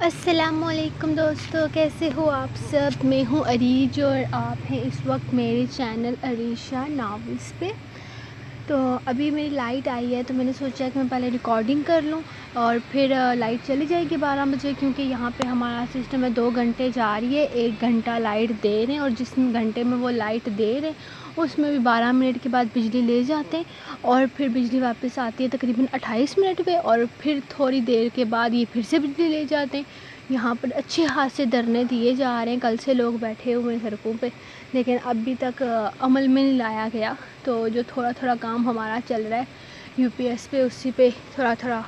السلام علیکم دوستو، کیسے ہو آپ سب؟ میں ہوں عریج اور آپ ہیں اس وقت میرے چینل عریشہ ناولز پہ۔ تو ابھی میری لائٹ آئی ہے تو میں نے سوچا کہ میں پہلے ریکارڈنگ کر لوں اور پھر لائٹ چلی جائے گی 12 بجے، کیونکہ یہاں پہ ہمارا سسٹم ہے 2 گھنٹے جا رہی ہے، 1 گھنٹہ لائٹ دے رہے ہیں اور جس گھنٹے میں وہ لائٹ دے رہے ہیں اس میں بھی 12 منٹ کے بعد بجلی لے جاتے ہیں اور پھر بجلی واپس آتی ہے تقریباً 28 منٹ پہ، اور پھر تھوڑی دیر کے بعد یہ پھر سے بجلی لے جاتے ہیں۔ یہاں پر اچھے خاصے دھرنے دیے جا رہے ہیں، کل سے لوگ بیٹھے ہوئے ہیں سڑکوں پہ، لیکن ابھی تک عمل میں نہیں لایا گیا۔ تو جو تھوڑا تھوڑا کام ہمارا چل رہا ہے یو پی ایس پہ، اسی پہ تھوڑا تھوڑا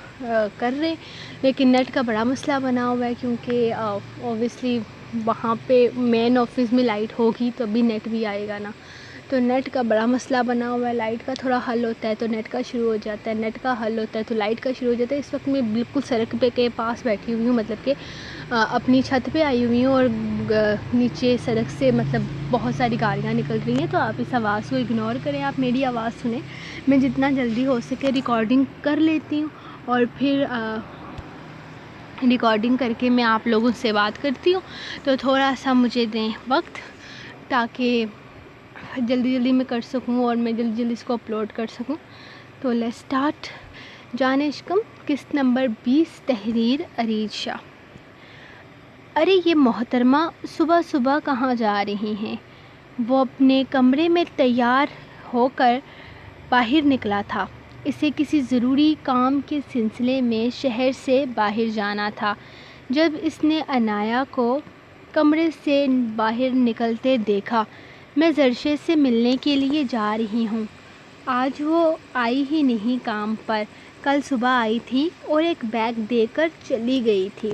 کر رہے ہیں، لیکن نیٹ کا بڑا مسئلہ بنا ہوا ہے، کیونکہ اوبیسلی وہاں پہ مین آفس میں لائٹ ہوگی تو ابھی نیٹ بھی آئے گا نا، تو نیٹ کا بڑا مسئلہ بنا ہوا ہے۔ لائٹ کا تھوڑا حل ہوتا ہے تو نیٹ کا شروع ہو جاتا ہے، نیٹ کا حل ہوتا ہے تو لائٹ کا شروع ہو جاتا ہے۔ اس وقت میں بالکل سڑک پہ کے پاس بیٹھی ہوئی ہوں، مطلب کہ اپنی چھت پہ آئی ہوئی ہوں، اور نیچے سڑک سے مطلب بہت ساری گاڑیاں نکل رہی ہیں، تو آپ اس آواز کو اگنور کریں، آپ میری آواز سنیں۔ میں جتنا جلدی ہو سکے ریکارڈنگ کر لیتی ہوں اور پھر ریکارڈنگ کر کے میں آپ لوگوں سے بات کرتی ہوں، تو تھوڑا سا مجھے دیں وقت تاکہ جلدی جلدی میں کر سکوں اور میں جلدی جلدی اس کو اپلوڈ کر سکوں۔ تو لیٹس اسٹارٹ۔ جان عشقم، قسط نمبر 20، تحریر عریج شاہ۔ ارے یہ محترمہ صبح صبح کہاں جا رہی ہیں؟ وہ اپنے کمرے میں تیار ہو کر باہر نکلا تھا۔ اسے کسی ضروری کام کے سلسلے میں شہر سے باہر جانا تھا۔ جب اس نے عنایا کو کمرے سے باہر نکلتے دیکھا، میں زرشے سے ملنے کے لیے جا رہی ہوں۔ آج وہ آئی ہی نہیں کام پر، کل صبح آئی تھی اور ایک بیگ دے کر چلی گئی تھی۔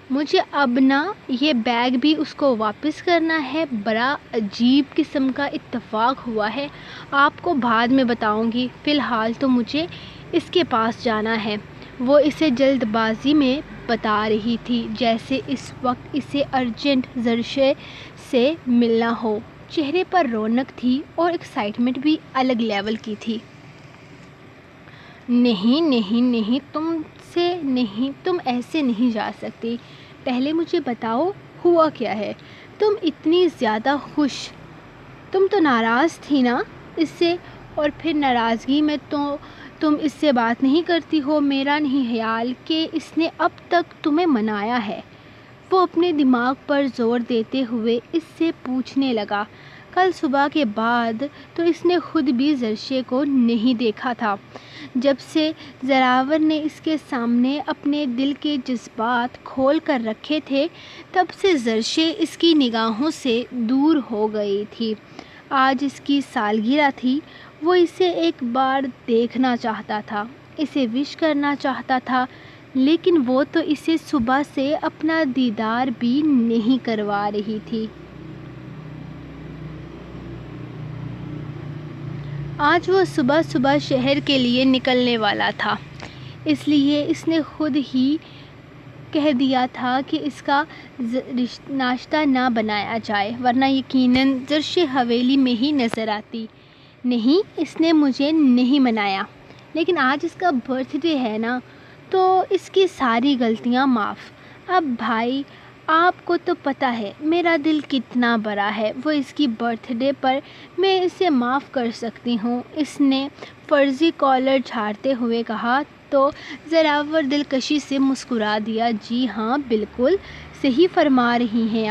مجھے اب نہ یہ بیگ بھی اس کو واپس کرنا ہے۔ بڑا عجیب قسم کا اتفاق ہوا ہے، آپ کو بعد میں بتاؤں گی، فی الحال تو مجھے اس کے پاس جانا ہے۔ وہ اسے جلد بازی میں بتا رہی تھی، جیسے اس وقت اسے ارجنٹ زرشے سے ملنا ہو۔ چہرے پر رونق تھی اور ایکسائٹمنٹ بھی الگ لیول کی تھی۔ نہیں نہیں نہیں، تم ایسے نہیں جا سکتی۔ پہلے مجھے بتاؤ ہوا کیا ہے؟ تم اتنی زیادہ خوش، تم تو ناراض تھی نا اس سے، اور پھر ناراضگی میں تو تم اس سے بات نہیں کرتی ہو۔ میرا نہیں خیال کہ اس نے اب تک تمہیں منایا ہے۔ وہ اپنے دماغ پر زور دیتے ہوئے اس سے پوچھنے لگا۔ کل صبح کے بعد تو اس نے خود بھی زرشے کو نہیں دیکھا تھا۔ جب سے زراور نے اس کے سامنے اپنے دل کے جذبات کھول کر رکھے تھے، تب سے زرشے اس کی نگاہوں سے دور ہو گئی تھی۔ آج اس کی سالگرہ تھی، وہ اسے ایک بار دیکھنا چاہتا تھا، اسے وش کرنا چاہتا تھا، لیکن وہ تو اسے صبح سے اپنا دیدار بھی نہیں کروا رہی تھی۔ آج وہ صبح صبح شہر کے لیے نکلنے والا تھا، اس لیے اس نے خود ہی کہہ دیا تھا کہ اس کا ناشتہ نہ بنایا جائے، ورنہ یقیناً زرشے حویلی میں ہی نظر آتی۔ نہیں، اس نے مجھے نہیں منایا، لیکن آج اس کا برتھ ڈے ہے نا، تو اس کی ساری غلطیاں معاف۔ اب بھائی، آپ کو تو پتہ ہے میرا دل کتنا بڑا ہے، وہ اس کی برتھ ڈے پر میں اسے معاف کر سکتی ہوں، اس نے فرضی کالر جھاڑتے ہوئے کہا۔ تو زراور دلکشی سے مسکرا دیا۔ جی ہاں، بالکل صحیح فرما رہی ہیں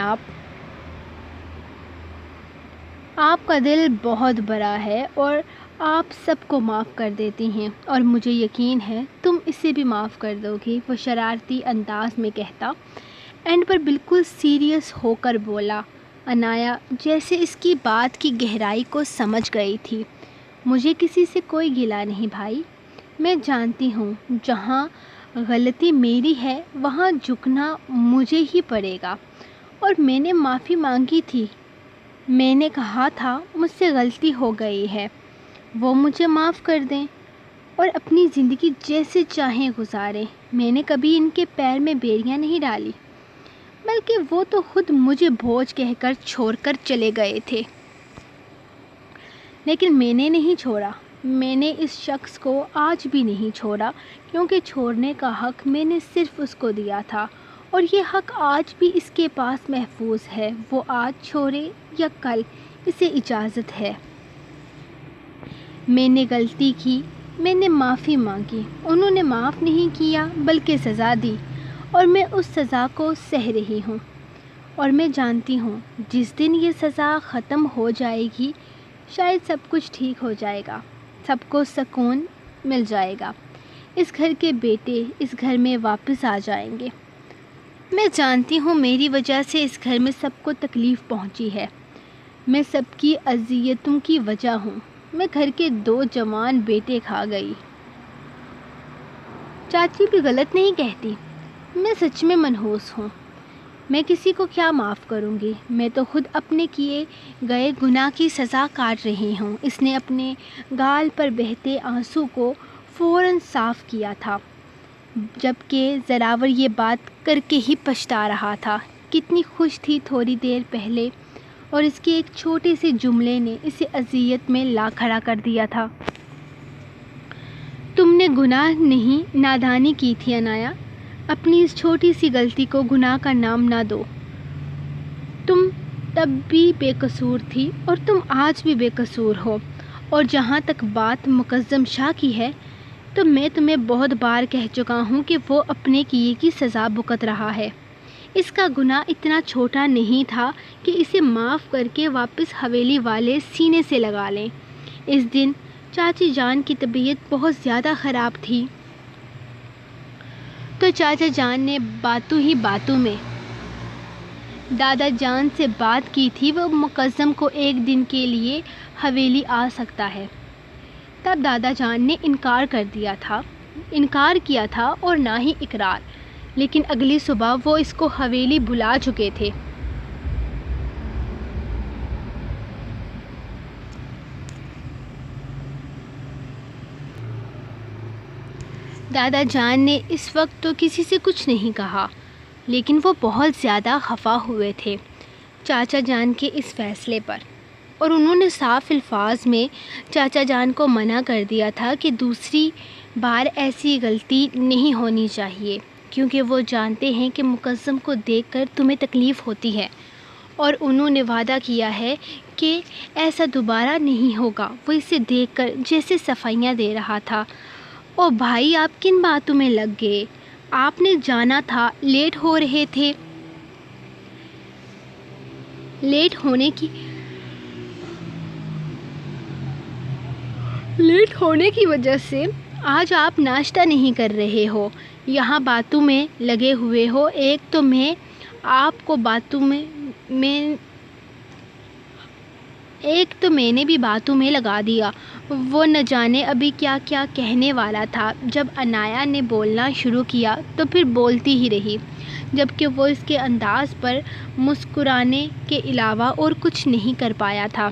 آپ کا دل بہت بڑا ہے اور آپ سب کو معاف کر دیتی ہیں، اور مجھے یقین ہے تم اسے بھی معاف کر دو گی، وہ شرارتی انداز میں کہتا۔ اینڈ پر بالکل سیریس ہو کر بولا۔ عنایا جیسے اس کی بات کی گہرائی کو سمجھ گئی تھی۔ مجھے کسی سے کوئی گلہ نہیں بھائی، میں جانتی ہوں جہاں غلطی میری ہے وہاں جھکنا مجھے ہی پڑے گا، اور میں نے معافی مانگی تھی، میں نے کہا تھا مجھ سے غلطی ہو گئی ہے، وہ مجھے معاف کر دیں اور اپنی زندگی جیسے چاہیں گزاریں۔ میں نے کبھی ان کے پیر میں بیڑیاں نہیں ڈالی، بلکہ وہ تو خود مجھے بوجھ کہہ کر چھوڑ کر چلے گئے تھے، لیکن میں نے نہیں چھوڑا، میں نے اس شخص کو آج بھی نہیں چھوڑا، کیونکہ چھوڑنے کا حق میں نے صرف اس کو دیا تھا، اور یہ حق آج بھی اس کے پاس محفوظ ہے۔ وہ آج چھوڑے یا کل اسے اجازت ہے۔ میں نے غلطی کی، میں نے معافی مانگی، انہوں نے معاف نہیں کیا بلکہ سزا دی، اور میں اس سزا کو سہ رہی ہوں۔ اور میں جانتی ہوں جس دن یہ سزا ختم ہو جائے گی شاید سب کچھ ٹھیک ہو جائے گا، سب کو سکون مل جائے گا، اس گھر کے بیٹے اس گھر میں واپس آ جائیں گے۔ میں جانتی ہوں میری وجہ سے اس گھر میں سب کو تکلیف پہنچی ہے، میں سب کی اذیتوں کی وجہ ہوں، میں گھر کے 2 جوان بیٹے کھا گئی۔ چاچی بھی غلط نہیں کہتی، میں سچ میں منحوس ہوں۔ میں کسی کو کیا معاف کروں گی؟ میں تو خود اپنے کیے گئے گناہ کی سزا کاٹ رہی ہوں۔ اس نے اپنے گال پر بہتے آنسو کو فوراً صاف کیا تھا، جبکہ زراور یہ بات کر کے ہی پچھتا رہا تھا۔ کتنی خوش تھی تھوڑی دیر پہلے، اور اس کے ایک چھوٹے سے جملے نے اسے اذیت میں لا کھڑا کر دیا تھا۔ تم نے گناہ نہیں، نادانی کی تھی انایا۔ اپنی اس چھوٹی سی غلطی کو گناہ کا نام نہ دو۔ تم تب بھی بے قصور تھی اور تم آج بھی بے قصور ہو۔ اور جہاں تک بات مقدم شاہ کی ہے تو میں تمہیں بہت بار کہہ چکا ہوں کہ وہ اپنے کیے کی سزا بھگت رہا ہے۔ اس کا گناہ اتنا چھوٹا نہیں تھا کہ اسے معاف کر کے واپس حویلی والے سینے سے لگا لیں۔ اس دن چاچی جان کی طبیعت بہت زیادہ خراب تھی، تو چاچا جان نے باتوں ہی باتوں میں دادا جان سے بات کی تھی وہ مقدم کو ایک دن کے لیے حویلی آ سکتا ہے۔ تب دادا جان نے انکار کیا تھا اور نہ ہی اقرار، لیکن اگلی صبح وہ اس کو حویلی بلا چکے تھے۔ دادا جان نے اس وقت تو کسی سے کچھ نہیں کہا، لیکن وہ بہت زیادہ خفا ہوئے تھے چاچا جان کے اس فیصلے پر، اور انہوں نے صاف الفاظ میں چاچا جان کو منع کر دیا تھا کہ دوسری بار ایسی غلطی نہیں ہونی چاہیے، کیونکہ وہ جانتے ہیں کہ مقدم کو دیکھ کر تمہیں تکلیف ہوتی ہے، اور انہوں نے وعدہ کیا ہے کہ ایسا دوبارہ نہیں ہوگا۔ وہ اسے دیکھ کر جیسے صفائیاں دے رہا تھا۔ او بھائی، آپ کن باتوں میں لگ گئے؟ آپ نے جانا تھا لیٹ ہو رہے تھے۔ لیٹ ہونے کی وجہ سے آج آپ ناشتہ نہیں کر رہے ہو، یہاں باتوں میں لگے ہوئے ہو۔ ایک تو میں نے بھی باتوں میں لگا دیا۔ وہ نہ جانے ابھی کیا کیا کہنے والا تھا۔ جب انایا نے بولنا شروع کیا تو پھر بولتی ہی رہی، جبکہ وہ اس کے انداز پر مسکرانے کے علاوہ اور کچھ نہیں کر پایا تھا،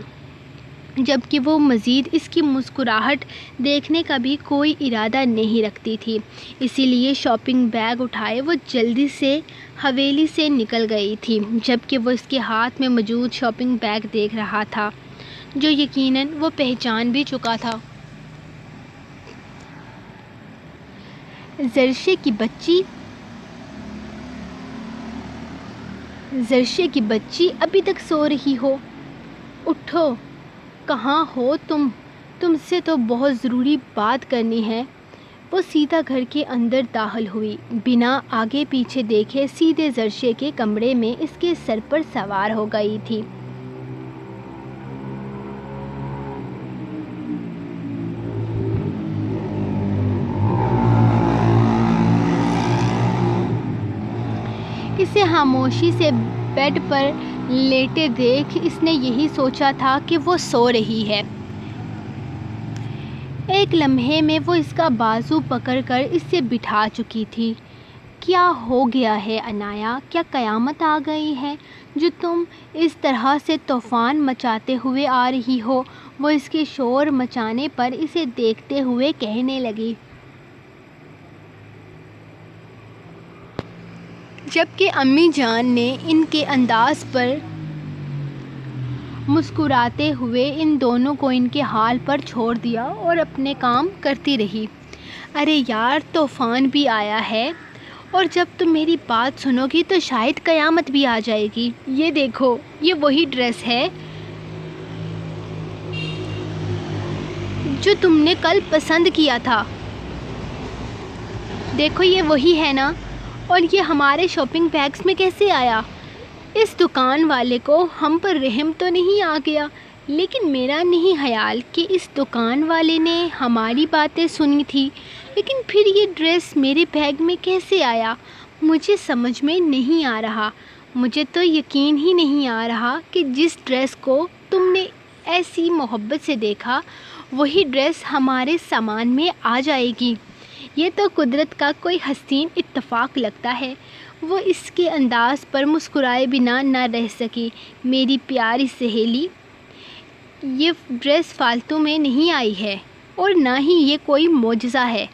جبکہ وہ مزید اس کی مسکراہٹ دیکھنے کا بھی کوئی ارادہ نہیں رکھتی تھی۔ اسی لیے شاپنگ بیگ اٹھائے وہ جلدی سے حویلی سے نکل گئی تھی، جبکہ وہ اس کے ہاتھ میں موجود شاپنگ بیگ دیکھ رہا تھا جو یقیناً وہ پہچان بھی چکا تھا۔ زرشے کی بچی ابھی تک سو رہی ہو؟ اٹھو، کہاں ہو تم سے تو بہت ضروری بات کرنی ہے۔ وہ سیدھا گھر کے اندر داخل ہوئی، بنا آگے پیچھے دیکھے سیدھے زرشے کے کمرے میں اس کے سر پر سوار ہو گئی تھی۔ اسے خاموشی سے بیڈ پر لیٹے دیکھ اس نے یہی سوچا تھا کہ وہ سو رہی ہے۔ ایک لمحے میں وہ اس کا بازو پکڑ کر اسے بٹھا چکی تھی۔ کیا ہو گیا ہے انایا؟ کیا قیامت آ گئی ہے جو تم اس طرح سے طوفان مچاتے ہوئے آ رہی ہو؟ وہ اس کے شور مچانے پر اسے دیکھتے ہوئے کہنے لگی، جبکہ امی جان نے ان کے انداز پر مسکراتے ہوئے ان دونوں کو ان کے حال پر چھوڑ دیا اور اپنے کام کرتی رہی۔ ارے یار، طوفان بھی آیا ہے اور جب تم میری بات سنو گی تو شاید قیامت بھی آ جائے گی۔ یہ دیکھو، یہ وہی ڈریس ہے جو تم نے کل پسند کیا تھا۔ دیکھو یہ وہی ہے نا، اور یہ ہمارے شاپنگ بیگز میں کیسے آیا؟ اس دکان والے کو ہم پر رحم تو نہیں آ گیا؟ لیکن میرا نہیں خیال کہ اس دکان والے نے ہماری باتیں سنی تھی، لیکن پھر یہ ڈریس میرے بیگ میں کیسے آیا؟ مجھے سمجھ میں نہیں آ رہا۔ مجھے تو یقین ہی نہیں آ رہا کہ جس ڈریس کو تم نے ایسی محبت سے دیکھا وہی ڈریس ہمارے سامان میں آ جائے گی۔ یہ تو قدرت کا کوئی حسین اتفاق لگتا ہے۔ وہ اس کے انداز پر مسکرائے بنا نہ رہ سکی۔ میری پیاری سہیلی، یہ ڈریس فالتو میں نہیں آئی ہے، اور نہ ہی یہ کوئی معجزہ ہے،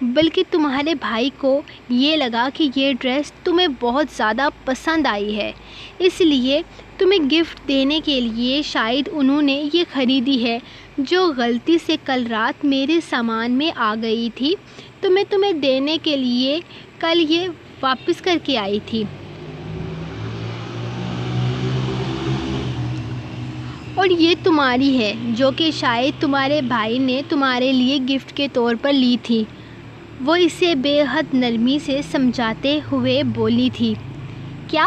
بلکہ تمہارے بھائی کو یہ لگا کہ یہ ڈریس تمہیں بہت زیادہ پسند آئی ہے، اس لیے تمہیں گفٹ دینے کے لیے شاید انہوں نے یہ خریدی ہے، جو غلطی سے کل رات میرے سامان میں آ گئی تھی، تو میں تمہیں دینے کے لیے کل یہ واپس کر کے آئی تھی۔ اور یہ تمہاری ہے، جو کہ شاید تمہارے بھائی نے تمہارے لیے گفٹ کے طور پر لی تھی۔ وہ اسے بے حد نرمی سے سمجھاتے ہوئے بولی تھی، کیا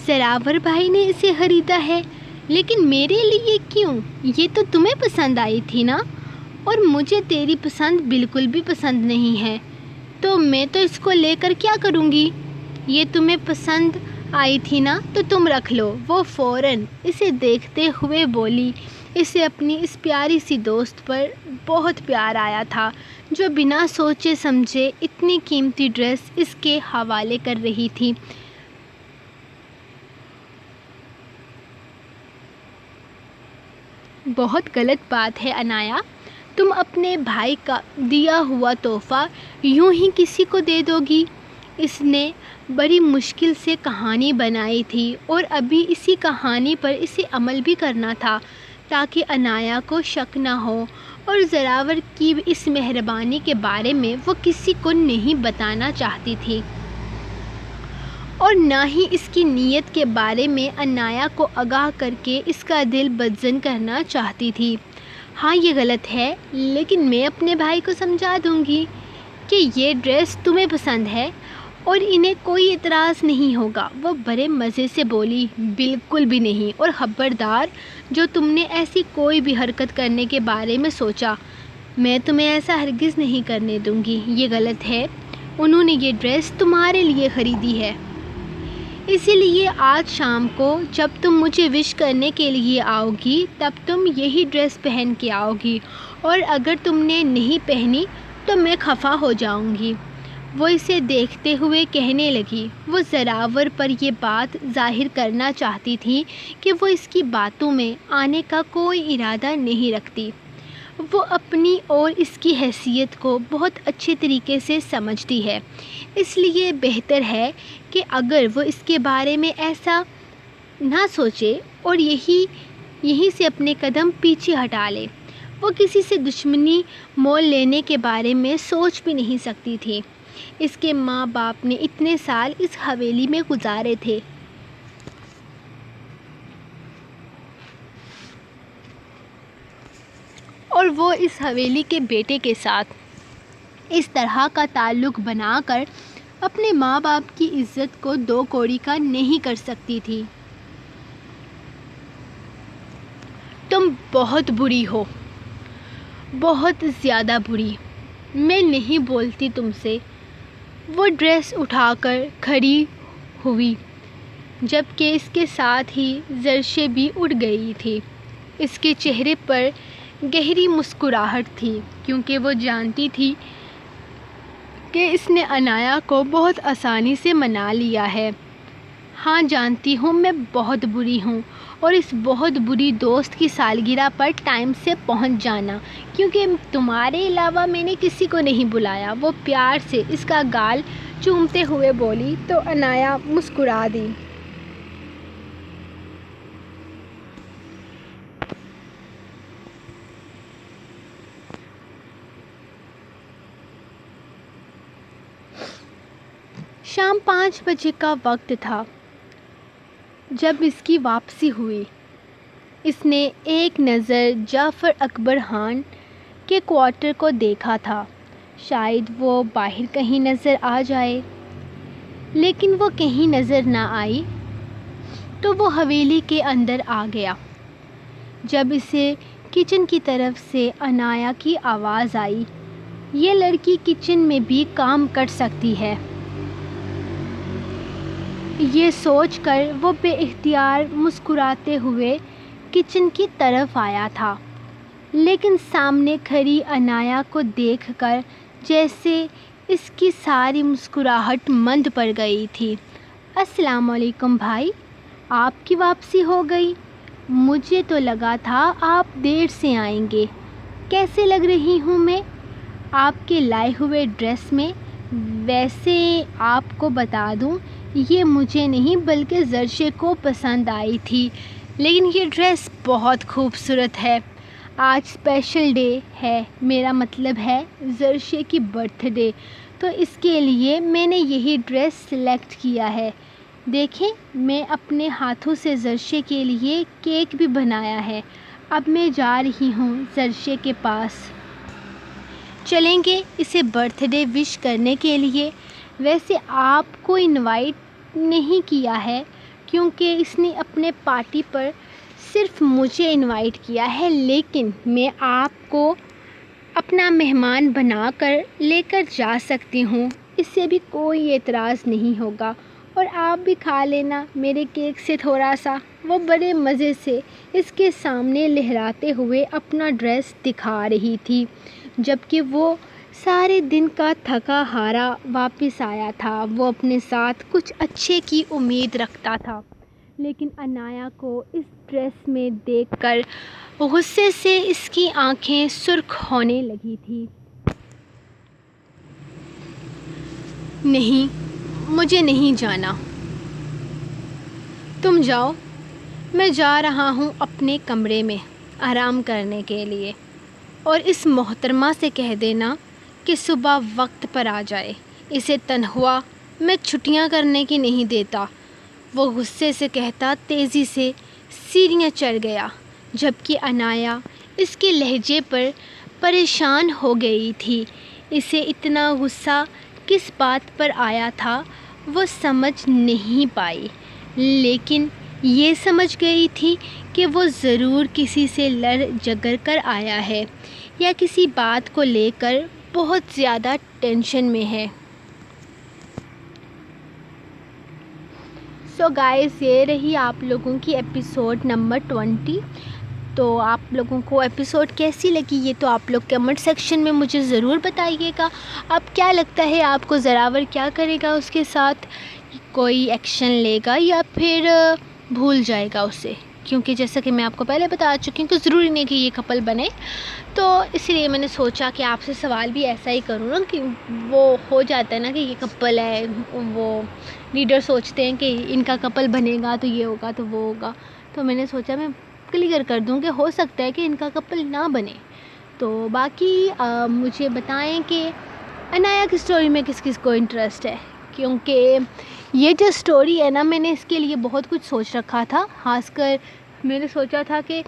زراور بھائی نے اسے خریدا ہے؟ لیکن میرے لیے کیوں؟ یہ تو تمہیں پسند آئی تھی نا، اور مجھے تیری پسند بالکل بھی پسند نہیں ہے، تو میں تو اس کو لے کر کیا کروں گی؟ یہ تمہیں پسند آئی تھی نا، تو تم رکھ لو۔ وہ فوراً اسے دیکھتے ہوئے بولی۔ اسے اپنی اس پیاری سی دوست پر بہت پیار آیا تھا، جو بنا سوچے سمجھے اتنی قیمتی ڈریس اس کے حوالے کر رہی تھی۔ بہت غلط بات ہے انایا، تم اپنے بھائی کا دیا ہوا تحفہ یوں ہی کسی کو دے دو گی؟ اس نے بڑی مشکل سے کہانی بنائی تھی، اور ابھی اسی کہانی پر اسے عمل بھی کرنا تھا، تاکہ انایا کو شک نہ ہو، اور زراور کی اس مہربانی کے بارے میں وہ کسی کو نہیں بتانا چاہتی تھی، اور نہ ہی اس کی نیت کے بارے میں انایا کو آگاہ کر کے اس کا دل بدظن کرنا چاہتی تھی۔ ہاں یہ غلط ہے، لیکن میں اپنے بھائی کو سمجھا دوں گی کہ یہ ڈریس تمہیں پسند ہے، اور انہیں کوئی اعتراض نہیں ہوگا۔ وہ بڑے مزے سے بولی، بالکل بھی نہیں، اور خبردار جو تم نے ایسی کوئی بھی حرکت کرنے کے بارے میں سوچا، میں تمہیں ایسا ہرگز نہیں کرنے دوں گی۔ یہ غلط ہے، انہوں نے یہ ڈریس تمہارے لیے خریدی ہے، اسی لیے آج شام کو جب تم مجھے وش کرنے کے لیے آؤ گی تب تم یہی ڈریس پہن کے آؤ گی، اور اگر تم نے نہیں پہنی تو میں خفا ہو جاؤں گی۔ وہ اسے دیکھتے ہوئے کہنے لگی۔ وہ زراور پر یہ بات ظاہر کرنا چاہتی تھی کہ وہ اس کی باتوں میں آنے کا کوئی ارادہ نہیں رکھتی۔ وہ اپنی اور اس کی حیثیت کو بہت اچھے طریقے سے سمجھتی ہے، اس لیے بہتر ہے کہ اگر وہ اس کے بارے میں ایسا نہ سوچے اور یہیں سے اپنے قدم پیچھے ہٹا لے۔ وہ کسی سے دشمنی مول لینے کے بارے میں سوچ بھی نہیں سکتی تھی۔ اس کے ماں باپ نے اتنے سال اس حویلی میں گزارے تھے، اور وہ اس حویلی کے بیٹے کے ساتھ اس طرح کا تعلق بنا کر اپنے ماں باپ کی عزت کو دو کوڑی کا نہیں کر سکتی تھی۔ تم بہت بری ہو، بہت زیادہ بری، میں نہیں بولتی تم سے۔ وہ ڈریس اٹھا کر کھڑی ہوئی، جبکہ اس کے ساتھ ہی زرشیں بھی اٹھ گئی تھی۔ اس کے چہرے پر گہری مسکراہٹ تھی، کیونکہ وہ جانتی تھی کہ اس نے انایا کو بہت آسانی سے منا لیا ہے۔ ہاں جانتی ہوں، میں بہت بری ہوں، اور اس بہت بری دوست کی سالگرہ پر ٹائم سے پہنچ جانا، کیونکہ تمہارے علاوہ میں نے کسی کو نہیں بلایا۔ وہ پیار سے اس کا گال چومتے ہوئے بولی تو انایا مسکرا دی۔ شام 5 بجے کا وقت تھا جب اس کی واپسی ہوئی۔ اس نے ایک نظر جعفر اکبر خان کے کوارٹر کو دیکھا تھا، شاید وہ باہر کہیں نظر آ جائے، لیکن وہ کہیں نظر نہ آئی تو وہ حویلی کے اندر آ گیا۔ جب اسے کچن کی طرف سے عنایا کی آواز آئی، یہ لڑکی کچن میں بھی کام کر سکتی ہے، یہ سوچ کر وہ بے اختیار مسکراتے ہوئے کچن کی طرف آیا تھا، لیکن سامنے کھڑی عنایا کو دیکھ کر جیسے اس کی ساری مسکراہٹ مند پڑ گئی تھی۔ السلام علیکم بھائی، آپ کی واپسی ہو گئی، مجھے تو لگا تھا آپ دیر سے آئیں گے۔ کیسے لگ رہی ہوں میں آپ کے لائے ہوئے ڈریس میں؟ ویسے آپ کو بتا دوں، یہ مجھے نہیں بلکہ زرشے کو پسند آئی تھی، لیکن یہ ڈریس بہت خوبصورت ہے۔ آج اسپیشل ڈے ہے، میرا مطلب ہے زرشے کی برتھ ڈے، تو اس کے لیے میں نے یہی ڈریس سلیکٹ کیا ہے۔ دیکھیں، میں اپنے ہاتھوں سے زرشے کے لیے کیک بھی بنایا ہے۔ اب میں جا رہی ہوں زرشے کے پاس، چلیں گے اسے برتھ ڈے وش کرنے کے لیے۔ ویسے آپ کو انوائٹ نہیں کیا ہے، کیونکہ اس نے اپنے پارٹی پر صرف مجھے انوائٹ کیا ہے، لیکن میں آپ کو اپنا مہمان بنا کر لے کر جا سکتی ہوں، اس سے بھی کوئی اعتراض نہیں ہوگا، اور آپ بھی کھا لینا میرے کیک سے تھوڑا سا۔ وہ بڑے مزے سے اس کے سامنے لہراتے ہوئے اپنا ڈریس دکھا رہی تھی، جبکہ وہ سارے دن کا تھکا ہارا واپس آیا تھا۔ وہ اپنے ساتھ کچھ اچھے کی امید رکھتا تھا، لیکن عنایا کو اس ڈریس میں دیکھ کر غصے سے اس کی آنکھیں سرخ ہونے لگی تھیں۔ نہیں، مجھے نہیں جانا، تم جاؤ، میں جا رہا ہوں اپنے کمرے میں آرام کرنے کے لیے، اور اس محترمہ سے کہہ دینا کہ صبح وقت پر آ جائے، اسے تنخواہ میں چھٹیاں کرنے کی نہیں دیتا۔ وہ غصے سے کہتا تیزی سے سیڑھیاں چڑھ گیا، جبکہ عنایا اس کے لہجے پر پریشان ہو گئی تھی۔ اسے اتنا غصہ کس بات پر آیا تھا وہ سمجھ نہیں پائی، لیکن یہ سمجھ گئی تھی کہ وہ ضرور کسی سے لڑ جھگڑ کر آیا ہے، یا کسی بات کو لے کر بہت زیادہ ٹینشن میں ہے۔ سو گائز، یہ رہی آپ لوگوں کی ایپیسوڈ نمبر 20۔ تو آپ لوگوں کو ایپیسوڈ کیسی لگی یہ تو آپ لوگ کمنٹ سیکشن میں مجھے ضرور بتائیے گا۔ اب کیا لگتا ہے آپ کو، زراور کیا کرے گا اس کے ساتھ؟ کوئی ایکشن لے گا یا پھر بھول جائے گا اسے؟ کیونکہ جیسا کہ میں آپ کو پہلے بتا چکی ہوں کہ ضروری نہیں کہ یہ کپل بنے، تو اس لیے میں نے سوچا کہ آپ سے سوال بھی ایسا ہی کروں نا، کہ وہ ہو جاتا ہے نا کہ یہ کپل ہے، وہ لیڈر سوچتے ہیں کہ ان کا کپل بنے گا تو یہ ہوگا تو وہ ہوگا، تو میں نے سوچا میں کلیئر کر دوں کہ ہو سکتا ہے کہ ان کا کپل نہ بنے۔ تو باقی مجھے بتائیں کہ عنایا کی سٹوری میں کس کس کو انٹرسٹ ہے، کیونکہ یہ جو سٹوری ہے نا، میں نے اس کے لیے بہت کچھ سوچ رکھا تھا۔ خاص کر میں نے سوچا تھا کہ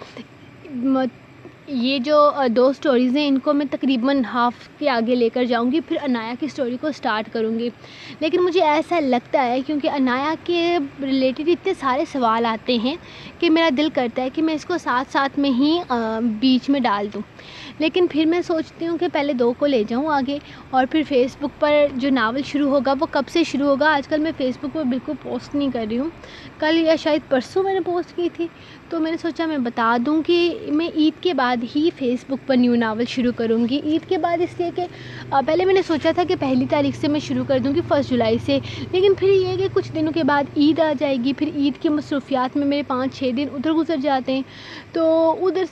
یہ جو 2 سٹوریز ہیں ان کو میں تقریباً ہاف کے آگے لے کر جاؤں گی، پھر عنایا کی سٹوری کو سٹارٹ کروں گی، لیکن مجھے ایسا لگتا ہے کیونکہ عنایا کے ریلیٹڈ اتنے سارے سوال آتے ہیں کہ میرا دل کرتا ہے کہ میں اس کو ساتھ ساتھ میں ہی بیچ میں ڈال دوں، لیکن پھر میں سوچتی ہوں کہ پہلے 2 کو لے جاؤں آگے، اور پھر فیس بک پر جو ناول شروع ہوگا وہ کب سے شروع ہوگا۔ آج کل میں فیس بک پر بالکل پوسٹ نہیں کر رہی ہوں، کل یا شاید پرسوں میں نے پوسٹ کی تھی، تو میں نے سوچا میں بتا دوں کہ میں عید کے بعد ہی فیس بک پر نیو ناول شروع کروں گی۔ عید کے بعد اس لیے کہ پہلے میں نے سوچا تھا کہ 1 تاریخ سے میں شروع کر دوں گی، 1 جولائی سے، لیکن پھر یہ کہ کچھ دنوں کے بعد عید آ جائے گی، پھر عید کی مصروفیات میں میرے 5-6 دن ادھر گزر جاتے ہیں، تو ادھر